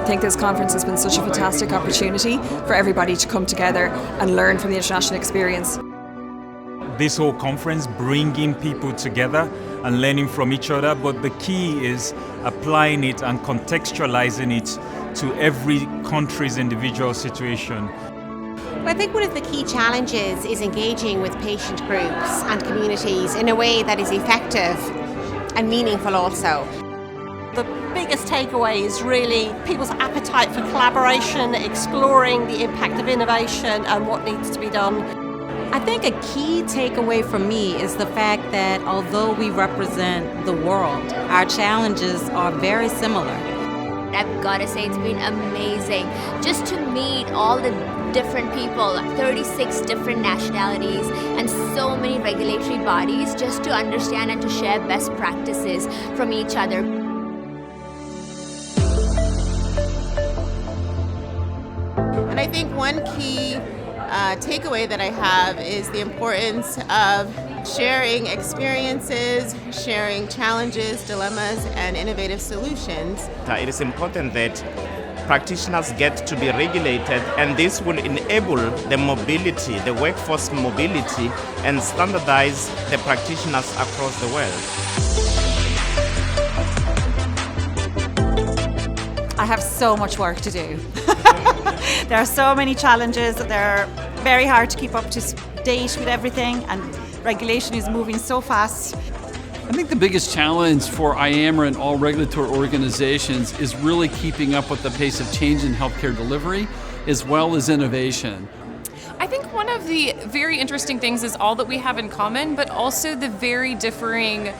I think this conference has been such a fantastic opportunity for everybody to come together and learn from the international experience. This whole conference bringing people together and learning from each other, but the key is applying it and contextualizing it to every country's individual situation. I think one of the key challenges is engaging with patient groups and communities in a way that is effective and meaningful also. The biggest takeaway is really people's appetite for collaboration, exploring the impact of innovation and what needs to be done. I think a key takeaway for me is the fact that although we represent the world, our challenges are very similar. I've got to say it's been amazing just to meet all the different people, 36 different nationalities and so many regulatory bodies, just to understand and to share best practices from each other. And I think one key takeaway that I have is the importance of sharing experiences, sharing challenges, dilemmas, and innovative solutions. It is important that practitioners get to be regulated, and this will enable the mobility, the workforce mobility, and standardize the practitioners across the world. I have so much work to do. There are so many challenges. They're very hard to keep up to date with everything, and regulation is moving so fast. I think the biggest challenge for IAMRA and all regulatory organizations is really keeping up with the pace of change in healthcare delivery as well as innovation. I think one of the very interesting things is all that we have in common, but also the very differing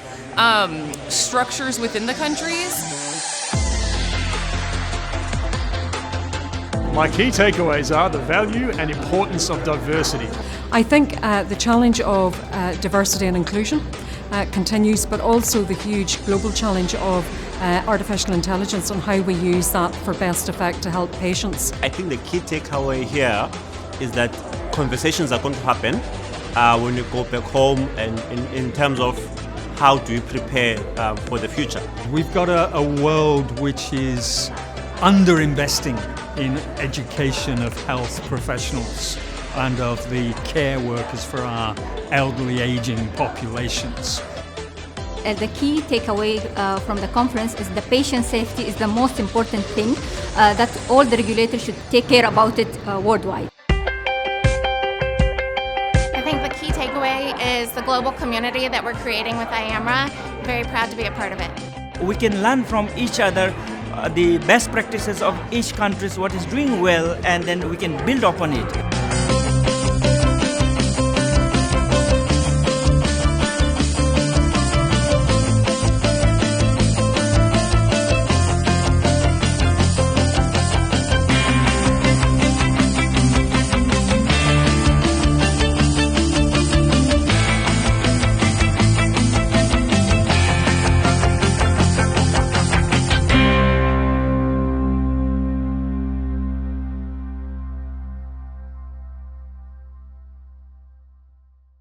structures within the countries. My key takeaways are the value and importance of diversity. I think the challenge of diversity and inclusion continues, but also the huge global challenge of artificial intelligence and how we use that for best effect to help patients. I think the key takeaway here is that conversations are going to happen when you go back home, and in terms of how do you prepare for the future. We've got a world which is underinvesting in education of health professionals and of the care workers for our elderly aging populations. The key takeaway from the conference is the patient safety is the most important thing, that all the regulators should take care about it worldwide. I think the key takeaway is the global community that we're creating with IAMRA. Very proud to be a part of it. We can learn from each other the best practices of each country, what is doing well, and then we can build upon it.